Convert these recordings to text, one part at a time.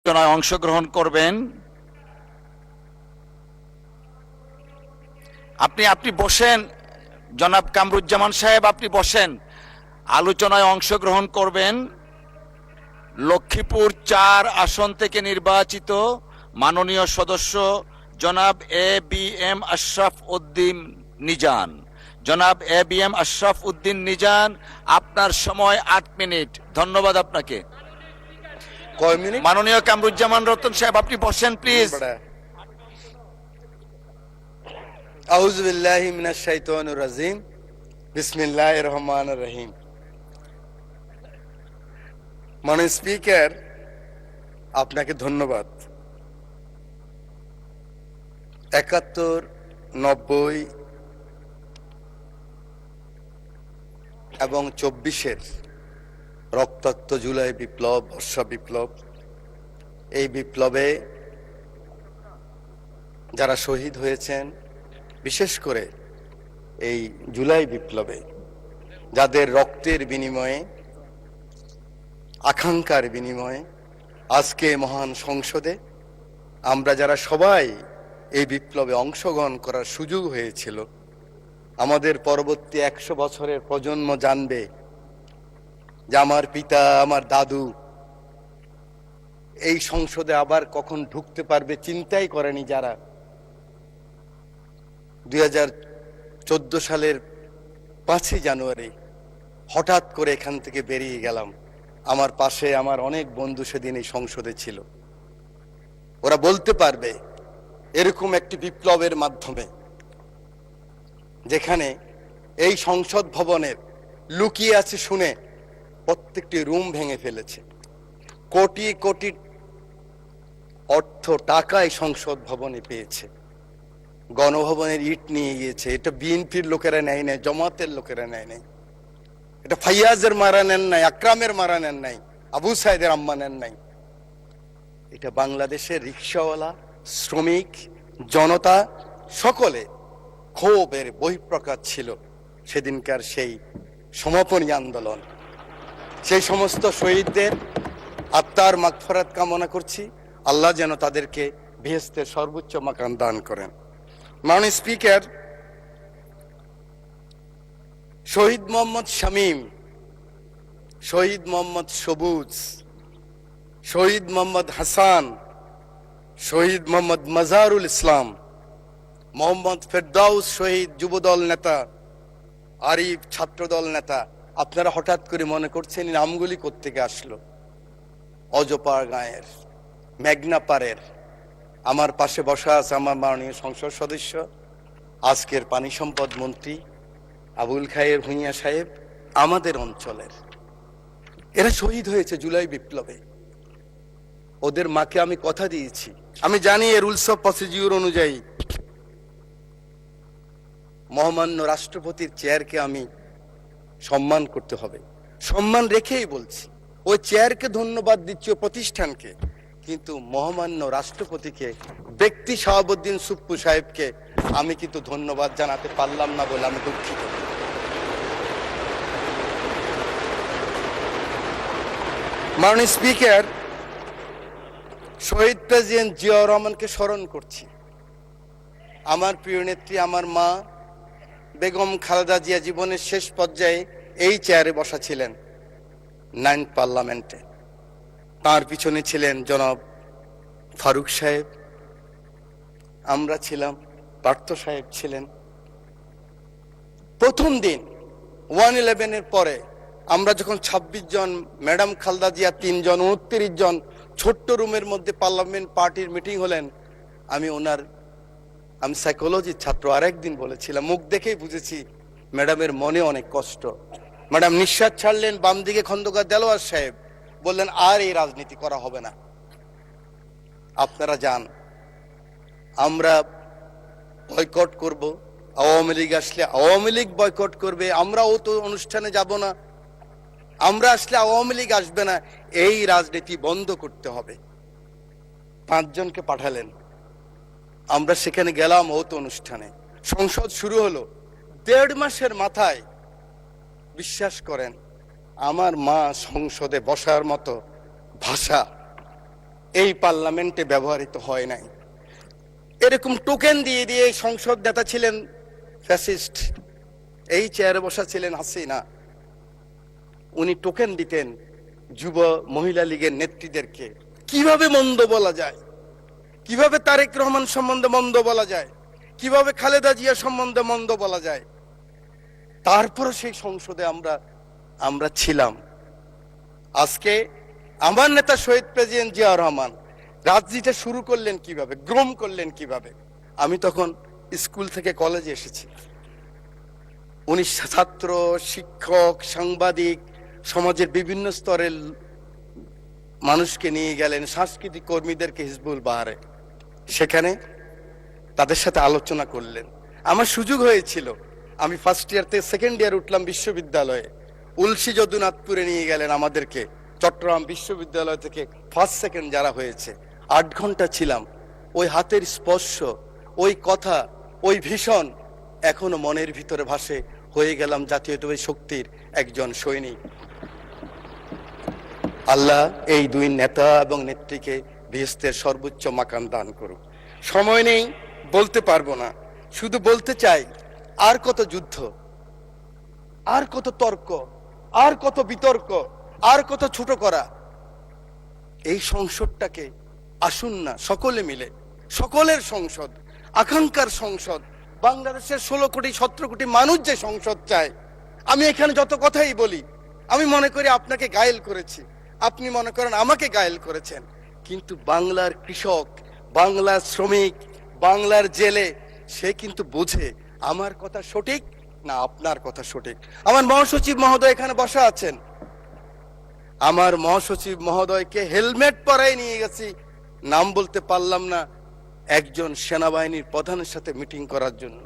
আলোচনায় অংশগ্রহণ করবেন। আপনি বসেন জনাব কামরুজ্জামান সাহেব, আপনি বসেন। আলোচনায় অংশগ্রহণ করবেন লক্ষ্মীপুর ৪ আসন থেকে নির্বাচিত মাননীয় সদস্য জনাব এ.বি.এম. আশরাফ উদ্দিন নিজান। জনাব এ.বি.এম. আশরাফ উদ্দিন নিজান, আপনার সময় ৮ মিনিট। ধন্যবাদ আপনাকে। কয় মিনিট? মাননীয় কামরুজ্জামান রতন সাহেব, আপনি বসেন প্লিজ। আউযু বিল্লাহি মিনাশ শাইতানির রাজিম। বিসমিল্লাহির রহমানির রহিম। মাননীয় স্পিকার, আপনাকে ধন্যবাদ। ৭১, ৯০ এবং ২৪-এর রক্তাক্ত জুলাই বিপ্লব, বর্ষা বিপ্লব, এই বিপ্লবে যারা শহীদ হয়েছেন, বিশেষ করে এই জুলাই বিপ্লবে যাদের রক্তের বিনিময়ে, আকাঙ্ক্ষার বিনিময়ে আজকে মহান সংসদে আমরা যারা সবাই এই বিপ্লবে অংশগ্রহণ করার সুযোগ হয়েছিল, আমাদের পরবর্তী ১০০ বছরের প্রজন্ম জানবে যে আমার পিতা, আমার দাদু এই সংসদে আবার কখন ঢুকতে পারবে চিন্তাই করেনি যারা। ২০১৪ সালের ৫ই জানুয়ারি হঠাৎ করে এখান থেকে বেরিয়ে গেলাম। আমার পাশে আমার অনেক বন্ধু সেদিন এই সংসদে ছিল। ওরা বলতে পারবে এরকম একটি বিপ্লবের মাধ্যমে, যেখানে এই সংসদ ভবনের লুকিয়ে আছে শুনে প্রত্যেকটি রুম ভেঙে ফেলেছে। কোটি কোটি অর্থ টাকা এই সংসদ ভবনে পেয়েছে। গণভবনের ইট নিয়ে গিয়েছে। এটা বিএনপির লোকেরা নেয় নাই, জামাতের লোকেরা নেয় নাই। এটা ফাইয়াজের মারা নেন নাই, আকরামের মারা নেন নাই, আবু সাইদের আম্মা নেন নাই। এটা বাংলাদেশের রিকশাওয়ালা, শ্রমিক, জনতা সকলে ক্ষোভের বহিঃপ্রকাশ ছিল সেদিনকার সেই সমাপনী আন্দোলন। সেই সমস্ত শহীদদের আত্মার মাগফিরাত কামনা করছি। আল্লাহ যেন তাদেরকে বেহেশতের সর্বোচ্চ মাকাম দান করেন। মাননীয় স্পিকার, শহীদ মোহাম্মদ শামীম, শহীদ মোহাম্মদ সবুজ, শহীদ মোহাম্মদ হাসান, শহীদ মোহাম্মদ মাজারুল ইসলাম, মোহাম্মদ ফেরদাউস শহীদ যুবদল নেতা, আরিফ ছাত্রদল নেতা, আপনারা হঠাৎ করে মনে করছেন নামগুলি কোত্থেকে আসলো? অজপাড় গাঁয়ের, মেঘনা পাড়ের। আমার পাশে বসা আছে আমার মাননীয় সংসদ সদস্য, আজকের পানি সম্পদ মন্ত্রী আবুল খায়ের ভূঁইয়া সাহেব, আমাদের অঞ্চলের। এরা শহীদ হয়েছে জুলাই বিপ্লবে। ওদের মাকে আমি কথা দিয়েছি, আমি জানি এর রুলস অফ প্রসিডিউর অনুযায়ী মহামান্য রাষ্ট্রপতির চেয়ারকে আমি সম্মান করতে হবে। সম্মান রেখেই বলছি, ওই চেয়ারকে ধন্যবাদ দিচ্ছি, ও প্রতিষ্ঠানকে, কিন্তু মহামান্য রাষ্ট্রপতিকে, ব্যক্তি শাহাবুদ্দিন সুপ্পু সাহেবকে আমি কিন্তু ধন্যবাদ জানাতে পারলাম না বলে আমি দুঃখিত। মাননীয় স্পিকার, শহীদ প্রেসিডেন্ট জিয়াউর রহমানকে স্মরণ করছি। আমার প্রিয় নেত্রী, আমার মা বেগম খালেদা জিয়া জীবনের শেষ পর্যায়ে এই চেয়ারে বসা ছিলেন 9th পার্লামেন্টে। তার পিছনে ছিলেন জনাব ফারুক সাহেব, আমরা ছিলাম, পার্থ সাহেব ছিলেন। প্রথম দিন 1/11-এর পরে আমরা যখন 26 জন, ম্যাডাম খালেদা জিয়া 3 জন, 29 জন ছোট্ট রুমের মধ্যে পার্লামেন্ট পার্টির মিটিং হলেন, আমি সাইকোলজির ছাত্র, আরেকদিন বলেছিলাম, মুখ দেখেই বুঝেছি ম্যাডামের মনে অনেক কষ্ট। ম্যাডাম নিঃশ্বাস ছাড়লেন, বাম দিকে খন্দকার দেলোয়ার সাহেব বললেন আর এই রাজনীতি করা হবে না, আপনারা যান, আমরা বয়কট করব। আওয়ামী লীগ আসলে আওয়ামী লীগ বয়কট করবে, আমরাও তো অনুষ্ঠানে যাব না, আমরা আসলে আওয়ামী লীগ আসবে না, এই রাজনীতি বন্ধ করতে হবে। 5 জনকে পাঠালেন, আমরা সেখানে গেলাম ওত অনুষ্ঠানে। সংসদ শুরু হলো, 1.5 মাসের মাথায়, বিশ্বাস করেন, আমার মা সংসদে বসার মতো ভাষা এই পার্লামেন্টে ব্যবহৃত হয় নাই। এরকম টোকেন দিয়ে দিয়ে এই সংসদ নেতা ছিলেন ফ্যাসিস্ট, এই চেয়ারে বসা ছিলেন হাসিনা। উনি টোকেন দিতেন যুব মহিলা লীগের নেত্রীদেরকে। কিভাবে মন্দ বলা যায়, কিভাবে তারেক রহমান সম্বন্ধে মন্দ বলা যায়, কিভাবে খালেদা জিয়া সম্বন্ধে মন্দ বলা যায়। তারপরে সেই সংসদে আমরা ছিলাম। আজকে আমার নেতা শহীদ প্রেসিডেন্ট জিয়াউর রহমান রাজনীতিটা শুরু করলেন কিভাবে, গ্রোম করলেন কিভাবে। আমি তখন স্কুল থেকে কলেজে এসেছি। উনি ছাত্র, শিক্ষক, সাংবাদিক, সমাজের বিভিন্ন স্তরের মানুষকে নিয়ে গেলেন, সাংস্কৃতিক কর্মীদেরকে হিজবুল বাহারে, সেখানে তাদের সাথে আলোচনা করলেন। আমার সুযোগ হয়েছিল, আমি ফার্স্ট ইয়ার থেকে সেকেন্ড ইয়ার উঠলাম বিশ্ববিদ্যালয়ে। উলসি যদুনাথপুরে নিয়ে গেলেন আমাদেরকে, চট্টগ্রাম বিশ্ববিদ্যালয় থেকে ফার্স্ট সেকেন্ড যারা হয়েছে। 8 ঘন্টা ছিলাম। ওই হাতের স্পর্শ, ওই কথা, ওই ভীষণ এখনো মনের ভিতরে ভাসে। হয়ে গেলাম জাতীয়তাবাদী শক্তির একজন সৈনিক। আল্লাহ এই দুই নেতা এবং নেত্রীকে বেহেশতের সর্বোচ্চ মাকাম দান করুক। সময় নেই, বলতে পারবো না। শুধু বলতে চাই, আর কত যুদ্ধ, আর কত তর্ক, আর কত বিতর্ক, আর কত ছোট করা। এই সংসদটাকে আসুন না সকলে মিলে, সকলের সংসদ, আকাঙ্ক্ষার সংসদ, বাংলাদেশের 16 কোটি 17 কোটি মানুষ যে সংসদ চায়। আমি এখানে যত কথাই বলি, আমি মনে করি আপনাকে ঘায়েল করেছি, আপনি মনে করেন আমাকে ঘায়েল করেছেন, কিন্তু বাংলার কৃষক, বাংলার শ্রমিক, বাংলার জেলে সে কিন্তু বোঝে আমার কথা সঠিক না আপনার কথা সঠিক। আমার মহাসচিব মহোদয় এখানে বসা আছেন। আমার মহাসচিব মহোদয়কে হেলমেট পরাই নিয়ে গেছি, নাম বলতে পারলাম না, একজন সেনাবাহিনীর প্রধানের সাথে মিটিং করার জন্য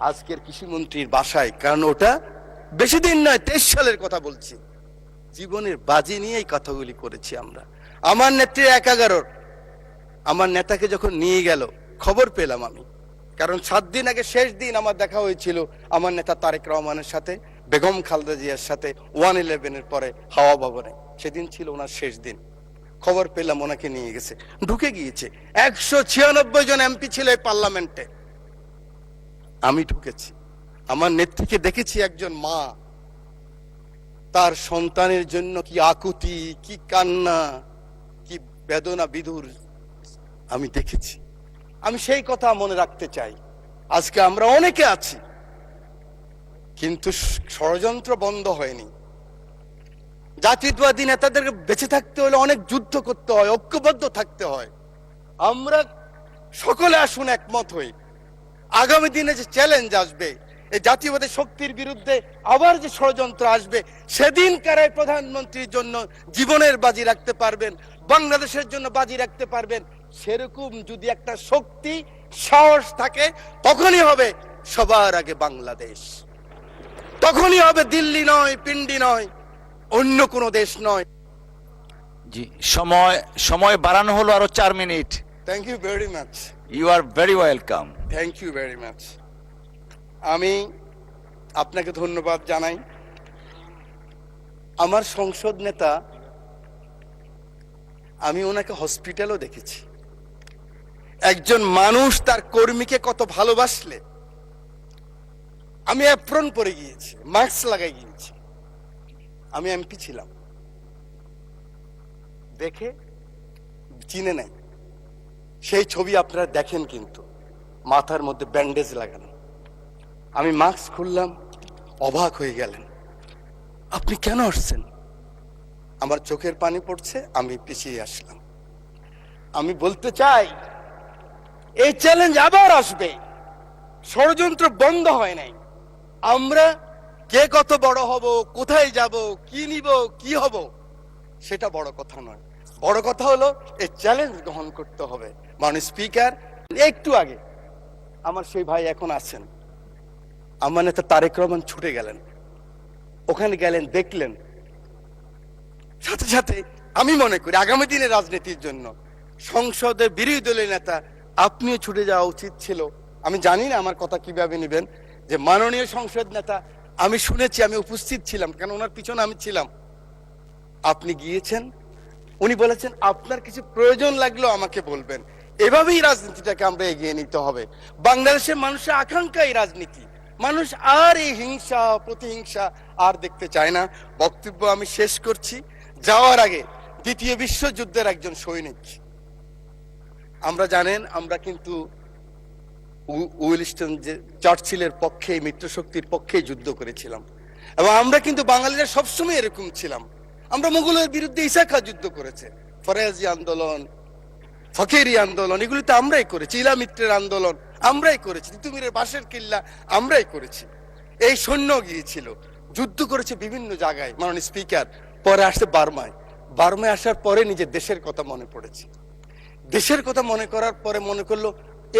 আজকের কৃষিমন্ত্রীর বাসায়। কারণ ওটা বেশি দিন নয়, 23 সালের কথা বলছি। জীবনের বাজি নিয়ে এই কথাগুলি করেছি আমরা। আমার নেত্রী 11 আমার নেতাকে যখন নিয়ে গেল খবর পেলাম আমি, কারণ 7 দিন আগে শেষ দিন আমার দেখা হয়েছিল আমার নেতা তারেক রহমানের সাথে, বেগম খালেদা জিয়ার সাথে 111-এর পরে হাওয়া ভবনে। সেদিন ছিল ওনার শেষ দিন। খবর পেলাম ওনাকে নিয়ে গেছে, ঢুকে গিয়েছে। 196 জন এমপি ছিল এই পার্লামেন্টে। আমি ঢুকেছি, আমার নেত্রীকে দেখেছি একজন মা, তার সন্তানের জন্য কি আকুতি, কি কান্না, কি বেদনা বিধুর আমি দেখেছি। আমি সেই কথা মনে রাখতে চাই। আজকে আমরা অনেকে আছি, কিন্তু ষড়যন্ত্র বন্ধ হয়নি। জাতীয়তাবাদী নেতাদেরকে বেঁচে থাকতে হলে অনেক যুদ্ধ করতে হয়, ঐক্যবদ্ধ থাকতে হয়। আমরা সকলে আসুন একমত হই। আগামী দিনে যে চ্যালেঞ্জ আসবে, এই জাতীয়বাদী শক্তির বিরুদ্ধে আবার যে ষড়যন্ত্র আসবে, সেদিন কারাই প্রধানমন্ত্রীর জন্য জীবনের বাজি রাখতে পারবেন, বাংলাদেশের জন্য বাজি রাখতে পারবেন, সেরকম যদি একটা শক্তি সাহস থাকে, তখনই হবে সবার আগে বাংলাদেশ। তখনই হবে দিল্লি নয়, পিন্ডি নয়, অন্য কোনো দেশ নয়। জি, সময় বাড়ানো হলো আরো 4 মিনিট। Thank you very much. You are very welcome. Thank you very much. আমি আপনাকে ধন্যবাদ জানাই। আমার সংসদ নেতা, আমি ওনাকে হসপিটালও দেখেছি। একজন মানুষ তার কর্মীকে কত ভালোবাসলে। আমি অ্যাপ্রন পরে গিয়েছি, মাস্ক লাগাই গিয়েছি। আমি এমপি ছিলাম, দেখে চিনে নাই। সেই ছবি আপনারা দেখেন, কিন্তু মাথার মধ্যে ব্যান্ডেজ লাগানো। আমি মাস্ক খুললাম, অবাক হয়ে গেলেন, আপনি কেন আসছেন? আমার চোখের পানি পড়ছে, আমি পিছিয়ে আসলাম। আমি বলতে চাই, এই চ্যালেঞ্জ আবার আসবে। ষড়যন্ত্র বন্ধ হয় নাই। আমরা কে কত বড় হব, কোথায় যাব, কি নিব, কি হব, সেটা বড় কথা নয়। বড় কথা হলো এই চ্যালেঞ্জ গ্রহণ করতে হবে। মাননীয় স্পিকার, একটু আগে আমার সেই ভাই এখন আছেন, আমার নেতা তারেক রহমান ছুটে গেলেন, ওখানে গেলেন, দেখলেন। সাথে সাথে আমি মনে করি আগামী দিনে রাজনীতির জন্য সংসদের বিরোধী দলের নেতা আপনিও ছুটে যাওয়া উচিত ছিল। আমি জানি না আমার কথা কিভাবে নেবেন, যে মাননীয় সংসদ নেতা, আমি শুনেছি, আমি উপস্থিত ছিলাম, কেন ওনার পিছনে আমি ছিলাম। আপনি গিয়েছেন, উনি বলেছেন আপনার কিছু প্রয়োজন লাগলেও আমাকে বলবেন। এভাবেই রাজনীতিটাকে আমরা এগিয়ে নিতে হবে। বাংলাদেশের মানুষের আকাঙ্ক্ষা এই রাজনীতি। মানুষ আর এই হিংসা প্রতিহিংসা আর দেখতে চায় না। বক্তব্য আমি শেষ করছি। যাওয়ার আগে দ্বিতীয় বিশ্বযুদ্ধের একজন সৈনিক, আমরা জানেন আমরা কিন্তু উইলস্টন যে চার্চিলের পক্ষে, মিত্রশক্তির পক্ষে যুদ্ধ করেছিলাম, এবং আমরা কিন্তু বাঙালিরা সবসময় এরকম ছিলাম। আমরা মুঘলের বিরুদ্ধে ইসাখা যুদ্ধ করেছে, ফরাজি আন্দোলন, ফকিরি আন্দোলন, এগুলি তো আমরাই করেছি। ইলা মিত্রের আন্দোলন আমরাই করেছি, তিতুমিরের বাঁশের কিল্লা আমরাই করেছি। এই সৈন্য গিয়েছিল, যুদ্ধ করেছে বিভিন্ন জায়গায়। মাননীয় স্পিকার, পরে আসছে বার্মায়। বার্মায় আসার পরে নিজের দেশের কথা মনে পড়েছে। দেশের কথা মনে করার পরে মনে করলো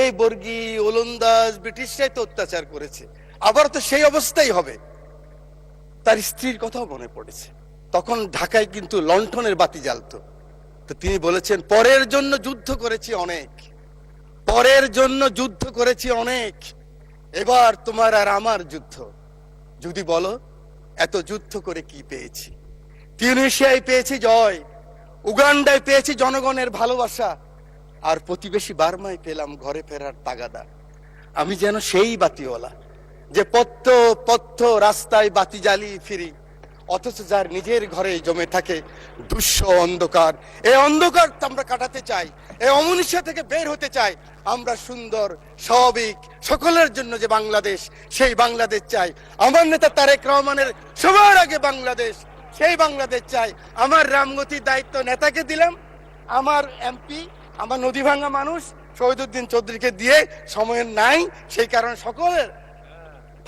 এই বর্গী ওলন্দাজ ব্রিটিশরাই তো অত্যাচার করেছে, আবার তো সেই অবস্থাই হবে। তার স্ত্রীর কথাও মনে পড়েছে। তখন ঢাকায় কিন্তু লণ্ঠনের বাতি জ্বালতো। তো তিনি বলেছেন, পরের জন্য যুদ্ধ করেছি অনেক, পরের জন্য যুদ্ধ করেছি অনেক, এবার তোমার আর আমার যুদ্ধ। যদি বলো এত যুদ্ধ করে কি পেয়েছি? তিউনিসিয়ায় পেয়েছি জয়, উগান্ডায় পেয়েছি জনগণের ভালোবাসা, আর প্রতিবেশী বার্মায় পেলাম ঘরে ফেরার তাগাদা। আমি যেন সেই বাতিওয়ালা যে পথ পথ রাস্তায় বাতি জ্বালিয়ে ফিরি, অথচ যার নিজের ঘরে জমে থাকে দুঃস্ব অন্ধকার। এই অন্ধকার আমরা কাটাতে চাই, এই অমনীষা থেকে বের হতে চাই। আমরা সুন্দর স্বাভাবিক সকলের জন্য যে বাংলাদেশ, সেই বাংলাদেশ চাই। আমার নেতা তারেক রহমানের সবার আগে বাংলাদেশ, সেই বাংলাদেশ চাই। আমার রামগতির দায়িত্ব নেতাকে দিলাম, আমার এমপি, আমার নদী ভাঙ্গা মানুষ শহীদুদ্দিন চৌধুরীকে দিয়ে সময় নাই, সেই কারণে সকলের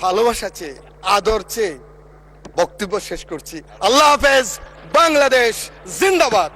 ভালোবাসা চেয়ে, আদর চেয়ে বক্তব্য শেষ করছি। আল্লাহ হাফেজ। বাংলাদেশ জিন্দাবাদ।